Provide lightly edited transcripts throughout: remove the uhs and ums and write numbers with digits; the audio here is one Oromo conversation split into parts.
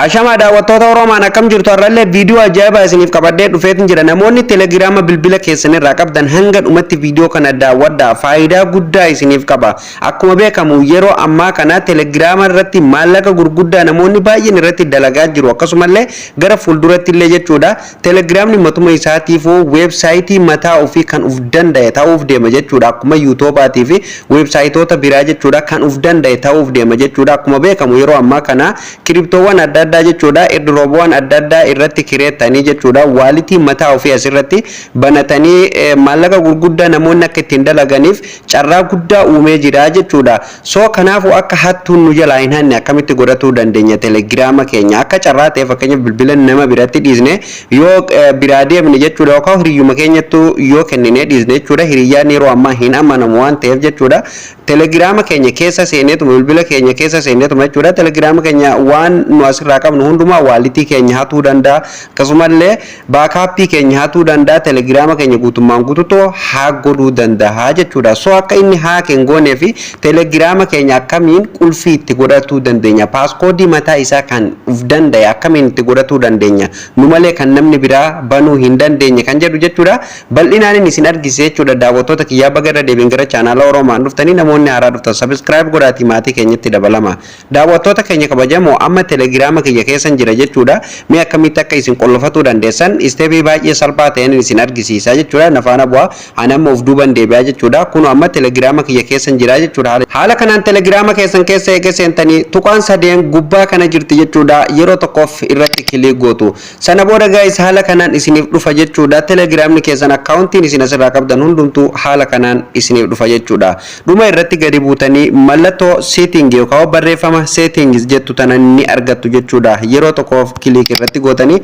Ashama daawwattoota Oromaan akkam jirtu har'allee viidiyoo ajaa'ibaa isiniif qabadhee dhufeetin jira. Namoonni telegiraama bilbila keessan irraa qabdan hanga dhumatti viidiyoo kana daawwadhaa. Faayidaa guddaa isiniif qaba. Akkuma beekamu yeroo ammaa kana telegiraama irratti maallaqa gurguddaa namoonni baay'een irratti dalagaa jiru. Akkasumallee gara fuulduratti illee jechuudha. Telegiraamni matuma isaatiifuu weebsaayitii mataa ofii kan uf danda'e ta'uuf deema jechuudha. Akkuma yuutuubaatii fi weebsaayitoota biraa jechuudha kan uf danda'e ta'uuf deema jechuudha. Akkuma beekamu yeroo ammaa kana kiriptoowwan adda addaa jechuudha airdropwwan adda addaa irratti kireetanii jechuudha waalitii mataa ofii asirratti banatanii maallaqa gurguddaa namoonni akka ittiin dalaganiif carraa guddaa uumee jira jechuudha. So kanaafuu akka hattuun nu jalaa hin hanne akkamitti godhachuu dandeenya telegiraama keenya akka carraa ta'e fakkeenya bilbila nama biratti dhiisne yoo biraa deemne jechuudha yookaan hiriyyuma keenyattu yoo kennine dhiisne jechuudha hiriyyaan yeroo ammaa hin amanamu waan ta'eef jechuudha telegiraama keenya keessa seeneetuma bilbila keenya keessa seeneetuma jechuudha telegiraama keenya waan nu asirraa qabnu hundumaa waalitii keenya hatuu danda'a akkasumallee baakaappii keenya hatuu danda'a telegiraama keenya guutummaan guututoo haa godhuu danda'a jechuudha. So akka inni haak hin goonee fi telegiraama keenya akkamiin qulfii itti godhachuu dandeenya paaskoodii mataa isaa kan uf danda'e akkamiin itti godhachuu dandeenya nu malee kan namni biraa banuu hin dandeenye kan jedhu jechuudha. Bal'inaan isin argisiisa jechuudha daawwattoota kiyyaa baga deebiin gara chaanaala Oromaan dhuftanii namoonni haaraa dhuftan subscribe godhaatii maatii keenyatti dabalama. Daawwattoota keenya kabajamoo amma telegiraama keenya keessan jira jechuudha. Mee akkamitti akka isin qollofachuu dandeessan isteebii baay'ee salphaa ta'een isin argisiisa jechuudha. Nafaana bu'aa anamma of duuban deebi'aa jechuudha. Kun amma telegiraama kiyya keessan jira jechuudha. Haala kanaan telegiraama keessan keessa eega seentanii tuqaan sadeen gubbaa kana jirti jechuudha. Yeroo tokkoof irratti kilik gootu. Sana booda guys haala kanaan isiniif dhufa jechuudha. Telegiraamni keessan akkaawuntiin isin asirraa qabdan hundumtuu haala kanaan isiniif dhufa jechuudha. Dhuma irratti gadi buutanii mallattoo setting yookaan barreeffama settings jettu tana ni argattu jechuudha. Yeroo tokkoof kilik irratti gootanii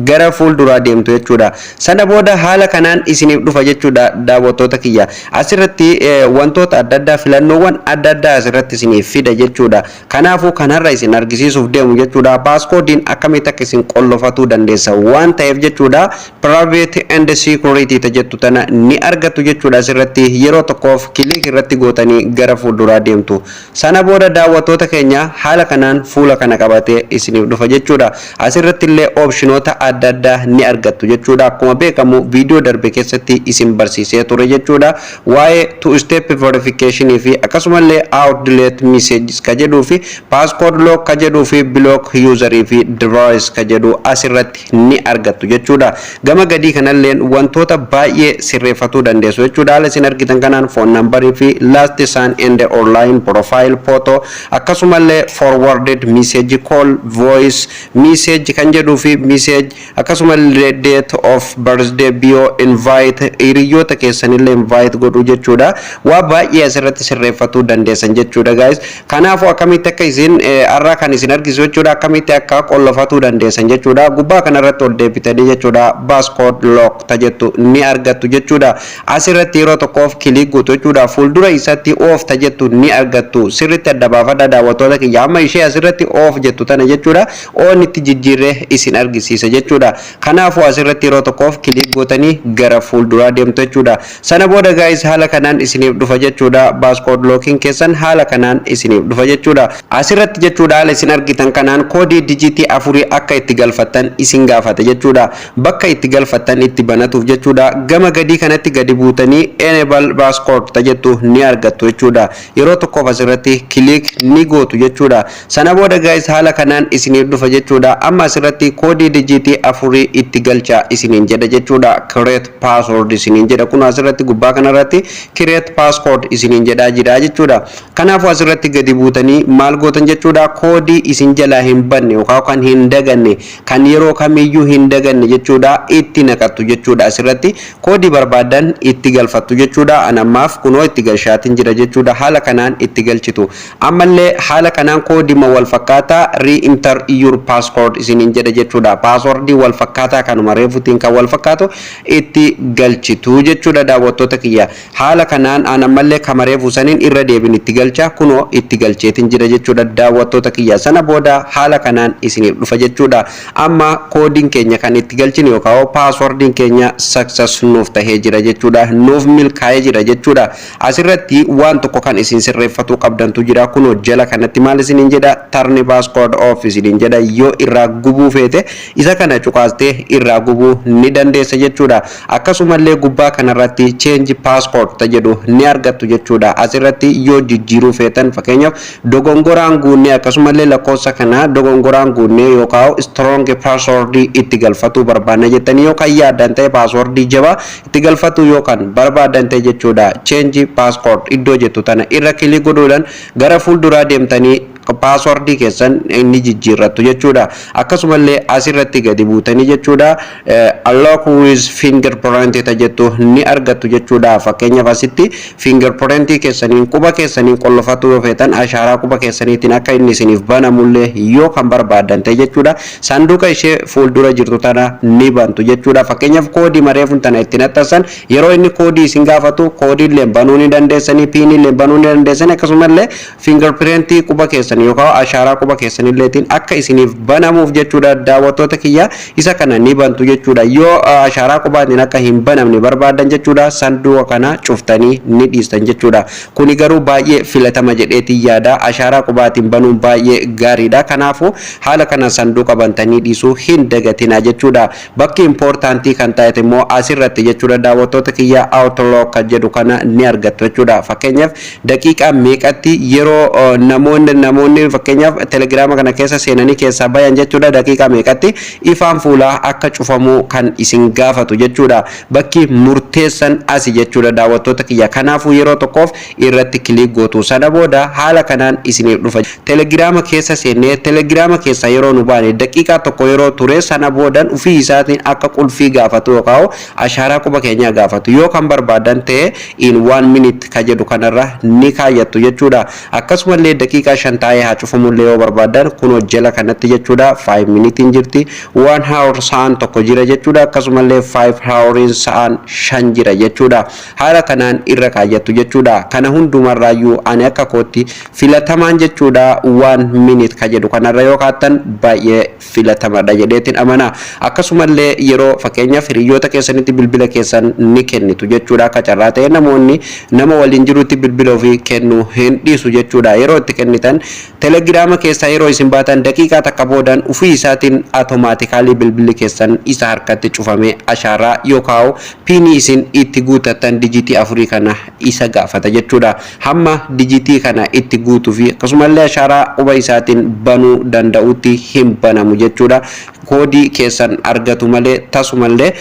gara fuulduraa deemtu jechuudha. Sana booda haala kanaan isiniif dhufa jechuudha daawwattoota kiyya. Asirratti wantoota adda addaa filannoowwan adda addaa asirratti isiniif fida jechuudha. Kanaafuu kanarra isin argisiisuuf deemu jechuudha. Paaskoodiin akkamitti akka isin qollofachuu dandeessa waan ta'eef jechuudha. Private and security jettu tana ni argattu jechuudha. Asirratti yeroo tokkoof kilik irratti gootanii gara fuulduraa deemtu. Sana booda daawwattoota keenya haala kanaan fuula kana qabatee isiniif dhufa jechuudha. Asirratti illee opshinoota adda addaa ni argattu jechuudha. Akkuma beekamu viidiyoo darbe keessatti isin barsiisee ture jechuudha. Waa'ee two step verification fi akkasumallee out delete messages ka jedhuu fi passcode lock ka jedhuu fi block user fi device ka jedhu asirratti ni argattu jechuudha. Gama gadii kanallee wantoota baay'ee sirreeffachuu dandeessu jechuudha. Haala isin argitan kanaan phone number fi last sign and online profile photo akkasumallee forwarded message call voice message kan jedhuu fi message akkasumallee date of birthday bio invite hiriyoota keessanillee invite godhuu jechuudha. Waa baay'ee asirratti sirreeffachuu dandeessan jechuudha guys. Kanaafuu akkamitti akka isin har'a kan isin argisiisu jechuudha akkamitti akka qollofachuu dandeessan jechuudha. Gubbaa kanarratti ol deebitanii jechuudha passcode lock tajettu ni argattu jechuudha. Asirratti yeroo tokkoof kilik gootu jechuudha. Fuuldura isaatti off tajettu ni argattu. Sirriitti adda baafadhaa daawwattoota kiyya amma ishee asirratti off jettu tana jechuudha. On itti jijjiirree isin argisiisa jechuudha. Kanaafuu asirratti yeroo tokkoof kilik gootanii gara fuulduraa deemtu jechuudha. Sana booda guys haala kanaan isiniif dhufa jechuudha. Passcode locking keessan haala kanaan isiniif dhufa jechuudha. Asirratti jechuudha haala isin argitan kanaan koodii dijitii afurii akka itti galfattan isin gaafata jechuudha. Bakka itti galfattan itti banatuuf jechuudha. Gama gadii kanatti gadi buutanii enable passcode tajettu ni argattu jechuudha. Yeroo tokkoof asirratti kilik ni gootu jechuudha. Sana booda guys haala kanaan isiniif dhufa jechuudha. Amma asirratti koodii dijitii afurii itti galchaa isiniin jedha jechuudha. Create password isiniin jedha. Kun asirratti gubbaa kanarratti create passcode isiniin jedhaa jira jechuudha. Kanaafuu asirratti gadi buutanii maal gootan jechuudha koodii isin jalaa hin banne yookaan kan hin daganne kan yeroo kamiyyuu hin daganne jechuudha itti naqattu jechuudha. Asirratti koodii barbaadan itti galfattu jechuudha. Anammaaf kunoo itti galchaatiin jira jechuudha. Haala kanaan itti galchitu. Ammallee haala kanaan koodii ma wal fakkaataa re-enter your passcode isiniin jedha jechuudha. Passwordii wal fakkaataa kanuma reefutiin kan wal fakkaatu itti galchitu jechuudha daawwattoota kiyya. Haala kanaan anammallee kamaree fuusaniin irra deebin itti galcha kunoo itti galcheetiin jira jechuudha daawwattoota kiyya. Sana booda haala kanaan isiniif dhufa jechuudha. Amma koodiin keenya kan itti galchine yookaan passwordiin keenya success nuuf tahee jira jechuudha. Nuuf milkaa'ee jira jechuudha. Asirratti waan tokko kan isin sirreeffachuu qabdantu jira kunoo jala kanatti maal isiniin jedha turn passcode off isiniin siin jedha yoo irraa gubuu feete isa kana cuqaastee irraa gubuu ni dandeessa jechuudha. Akkasumallee gubbaa kanarratti change passport jedhu ni argattu jechuudha. Asirratti yoo jijjiiruu feetan fakkeenyaaf dogongoraan guunnee akkasumallee lakkoofsa kana dogongoraan guunnee yookaan strong password itti galfatu barbaanna jettanii yookaan yaadan ta'e password jabaa itti galfatu yookaan barbaadan ta'e jechuudha. Change passport iddoo jettu tana irra kilik godhuudhaan gara fuulduraa deemtanii password keessan inni jijjiirrattu jechuudha. Akkasumallee asirratti gadi buutanii jechuudha unlock with fingerprint jettu ni argattu jechuudha. Fakkeenyaaf asitti fingerprint keessaniin quba keessaniin qollofatu yoo feetan ashaaraa quba keessaniitiin akka inni isiniif banamullee yoo kan barbaadan ta'e jechuudha. Sanduuqa ishee fuuldura jirtu tana ni bantu jechuudha. Fakkeenyaaf koodii mareefuun tana ittiin attasan yeroo inni koodii isin gaafatu koodiillee banuu ni dandeessanii piinillee banuu ni dandeessanii akkasumallee fingerprint quba keessan yookaan ashaaraa quba keessanilleetiin akka isiniif banamuuf jechuudha. Daawwattoota kiyya isa kana ni bantu jechuudha. Yoo ashaaraa qubaatiin akka hin banamne barbaadan jechuudha sanduuqa kana cuftanii ni dhiistan jechuudha. Kuni garuu baay'ee filatama jedheetii yaada. Ashaaraa qubaatiin banuun baay'ee gaariidha. Kanaafuu haala kana sanduuqa bantanii dhiisuu hin dagatinaa jechuudha. Bakki importantii kan taate immoo asirratti jechuudha. Daawwattoota kiyya outlook jedhu kana ni argattu jechuudha. Fakkeenyaaf daqiiqaa meeqatti yeroo namoonni fakkeenyaaf telegiraama kana keessa seenanii keessaa bayan jechuudha. Daqiiqaa meeqatti ifaan fuulaa akka cufamu kan isin gaafatu jechuudha. Bakki murteessan asi jechuudha daawwattoota kiyya. Kanaafuu yeroo tokkoof irratti kilik gootu sana booda haala kanaan isiniif dhufa. Telegiraama keessa seennee telegiraama keessa yeroo nu baane daqiiqaa tokko yeroo ture sana boodan ufii isaatiin akka qulfii gaafatu yookaan ashaaraa quba keenyaa gaafatu yoo kan barbaadan ta'e in 1 minute ka jedhu kanarra ni kaayyattu jechuudha. Akkasumallee daqiiqaa 5 taa'ee haa cufamullee yoo barbaadan kunoo jala kanatti jechuudha 5 minute jirti 1 hour sa'aan tokko jira jechuudha. Akkasumallee 5 hour sa'aan 5 jira jechuudha. Haala kanaan irra kaayyattu jechuudha. Kana hundumarraayyuu ani akka kootti filatamaan jechuudha 1 minute ka jedhu kanarra yoo kaattan baay'ee filatamaadha jedheetiin amana. Akkasumallee yeroo fakkeenyaaf hiriyoota keessanitti bilbila keessan ni kennitu jechuudha. Akka carraa ta'e namoonni nama waliin jirutti bilbila ofii kennu hin dhiisu jechuudha. Yeroo itti kennitan telegiraama keessa yeroo isin baatan daqiiqaa takka boodan ufii isaatiin automaatikaalii bilbilli keessan isa harkatti cufame ashaaraa yookaan piinii isin itti guutattan dijitii 4 kana isa gaafata jechuudha. Hamma dijitii kana itti guutuu fi akkasumallee ashaaraa quba isaatiin banuu danda'utti hin banamu jechuudha. Koodii keessan argatu malee tasumallee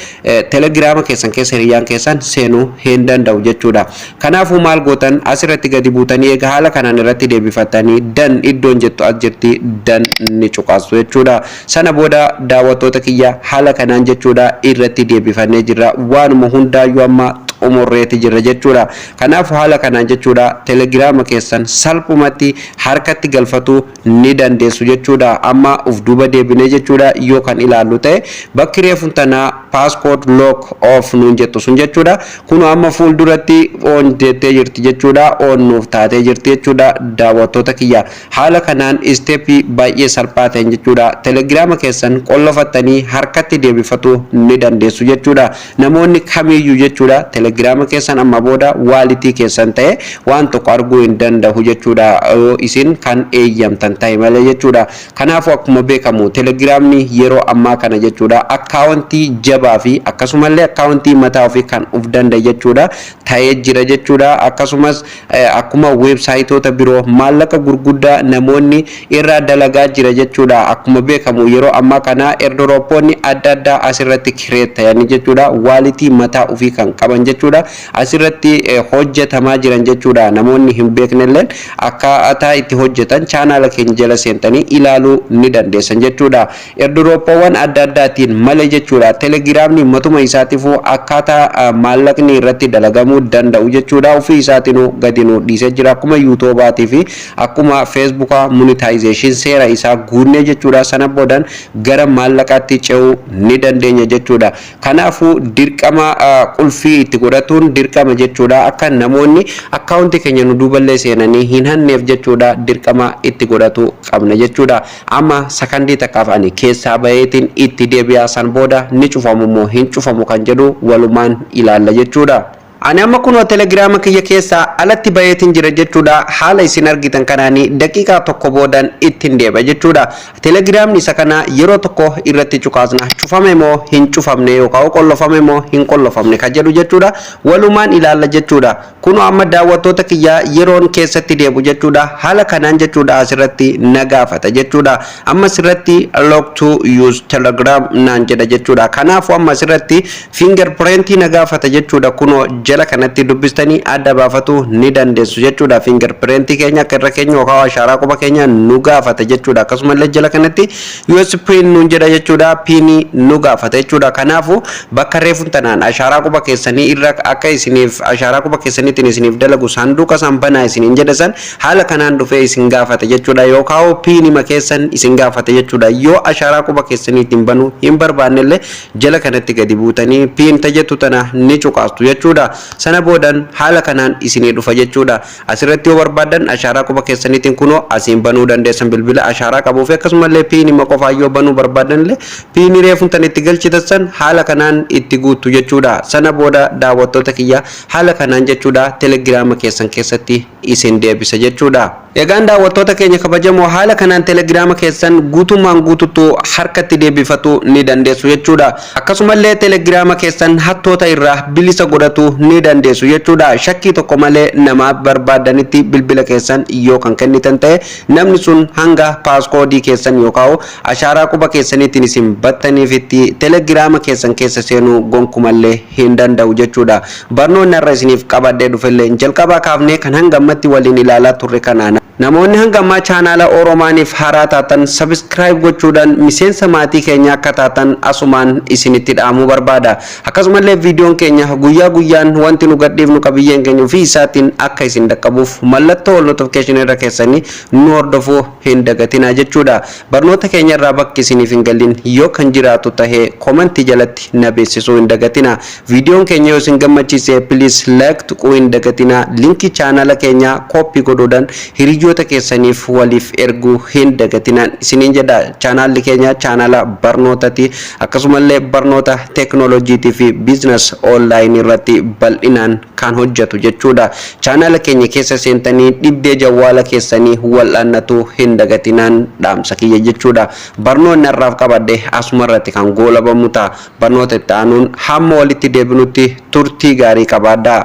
telegiraama keessan keessa hiriyaan keessan seenuu hin danda'u jechuudha. Kanaafuu maal gootan asirratti gadi buutanii egaa haala kanaan irratti deebifatanii dan iddoon jettu as jirti dan ni cuqaastu jechuudha. Sana booda daawwattoota kiyya haala kanaan jechuudha irratti deebifannee jirra. Waanuma hundaayyuu amma umurreeti jira jechuudha. Kanaaf haala kanaan jechuudha telegiraama keessan salphumatti harkatti galfatu ni dandeessu jechuudha. Amma uf duuba deebinee jechuudha yoo kan ilaallu ta'e bakki reefun tanaa passport lock off nuun jettu sun jechuudha. Kun amma fuulduratti on jettee jirti jechuudha. On nuuf taatee jirti jechuudha daawwattoota kiyya. Haala kanaan isteepii baay'ee salphaa ta'een jechuudha. Telegiraama keessan qollofattanii harkatti deebifatu ni dandeessu jechuudha. Namoonni kamiyyuu jechuudha telegiraama keessan amma booda waalitii keessan ta'e waan tokko arguu hin danda'u jechuudha. Isin kan eeyyamtan ta'e malee jechuudha. Kanaafuu akkuma beekamu telegiraamni yeroo ammaa kana jechuudha akkaawuntii jabaa fi akkasumallee akkaawuntii mataa ofii kan uf danda'e jechuudha ta'ee jira jechuudha. Akkasumas akkuma weebsaayitoota biroo maallaqa gurguddaa namoonni irraa dalagaa jira jechuudha. Akkuma beekamu yeroo ammaa kana erdoroppoonni adda addaa asirratti kireet ta'anii jechuudha waalitii mataa ofii kan qaban jechuudha. Asirratti hojjetamaa jiran jechuudha. Namoonni hin beeknelleen akkaataa itti hojjetan chaanaala keenya jala seentanii ilaaluu ni dandeessan jechuudha. Erdoroppoowwan adda addaatiin malee jechuudha telegiraamni matuma isaatiifuu akkaataa maallaqni irratti dalagamuu danda'u jechuudha. Ofii isaatiin gadi nu dhiisee jira akkuma yuutuubaatii fi akkuma feesbuukaa monetization seera isaa guunnee jechuudha. Sana boodan gara maallaqaatti ce'uu ni dandeenya jechuudha. Kanaafuu dirqama qulfii itti godhatuun dirqama jechuudha. Akka namoonni akkaawuntii keenya nu duuballee seenanii hin hanneef jechuudha dirqama itti godhatu qabna jechuudha. Amma sakandii takkaaf ani keessaa baheetiin itti deebi'aa san booda ni cufamu moo hin cufamu kan jedhu walumaan ilaalla jechuudha. Ani amma kunoo telegiraama kiyya keessaa alatti bayeetiin jira jechuudha. Haala isin argitan kanaanii daqiiqaa tokko boodan ittiin deeba jechuudha. Telegiraamni isa kana yeroo tokko irratti cuqaasna. Cufame moo hin cufamne yookaan qollofame moo hin qollofamne ka jedhu jechuudha. Walumaan ilaalla jechuudha. Kunoo amma daawwattoota kiyya yeroon keessatti deebu jechuudha. Haala kanaan jechuudha asirratti na gaafata jechuudha. Amma asirratti log to use telegram naan jedha jechuudha. Kanaafuu amma asirratti fingerprint na gaafata jechuudha. Kunoo jala kanatti dubbistanii adda baafatu ni dandeessu jechuudha. Fingerprint keenya akka irra keenya yookaan ashaaraa quba keenya nu gaafata jechuudha. Akkasumallee jala kanatti US pin nu jedha jechuudha. Pin nu gaafata jechuudha. Kanaafuu bakka reefu tanaan ashaaraa quba keessanii irra akka isiniif ashaaraa quba keessaniitiin isiniif dalagu sanduuqa san banaa isiniin jedha san haala kanaan dhufee isin gaafata jechuudha. Yookaan pin ma keessan isin gaafata jechuudha. Yoo ashaaraa quba keessaniitiin banuu hin barbaannellee jala kanatti gadi buutanii pin tajettu tana ni cuqaastu jechuudha. Sana boodan haala kanaan isinii dhufa jechuudha. Asirratti yoo barbaadan ashaaraa quba keessaniitiin kunoo asiin banuu dandeessan bilbila ashaaraa qabuu fi akkasumallee piini ma qofaa yoo banuu barbaadanillee piini reefuun tan itti galchitan haala kanaan itti guuttu jechuudha. Sana booda daawwattoota kiyya haala kanaan jechuudha telegiraama keessan keessatti isin deebisa jechuudha. Egaan daawwattoota keenya kabajamoo haala kanaan telegiraama keessan guutummaan guututtuu harkatti deebifatu ni dandeessu jechuudha. Akkasumallee telegiraama keessan hattoota irraa bilisa godhatu ni dandeessu jechuudha. Shakkii tokko malee nama barbaadanitti bilbila keessan yoo kan kennitan ta'e namni sun hanga paaskoodii keessan yookaan ashaaraa quba keessaniitiin isin battaniifitti telegiraama keessan keessa seenuu gonkumallee hin danda'u jechuudha. Barnoonni irra isiniif qabadhee dhufellee jalqabaa kaafnee kan hanga ammatti waliin ilaalaa turre kanaan namoonni hanga ammaa chaanaala Oromaaniif haaraa taatan subscribe gochuudhaan miseensa maatii keenya akka taatan asumaan isinitti dhaamuu barbaada. Akkasumallee viidiyoon keenya guyyaa guyyaan wanti nu gadhiifnu qabiyyeen keenya ofii isaatiin akka isin dhaqqabuuf mallattoo all notification irra keessanii nu hordofuu hin dagatinaa jechuudha. Barnoota keenya irraa bakki isiniif hin galin yoo kan jiraatu tahee komentii jalatti na beeksisuu hin dagatinaa. Viidiyoon keenya yoo isin gammachiise please like tuquu hin dagatinaa. Linkii chaanaala keenya copy godhuudhaan hiriyoota keessaniif waliif erguu hin dagatinaa isiniin jedha. Chaanaalli keenya chaanaala barnootati akkasumallee barnoota teknooloojiitii fi business online irratti bal'inaan kan hojjetu jechuudha. Chaanaala keenya keessa seentanii dhibee jawwaala keessanii wal'aannatu hin dagatinaan dhaamsa kiyya jechuudha. Barnoonni har'aaf qabadhe asuma irratti kan goolabamu ta'a. Barnoota itti aanuun hamma walitti deebinutti turtii gaarii qabaadhaa.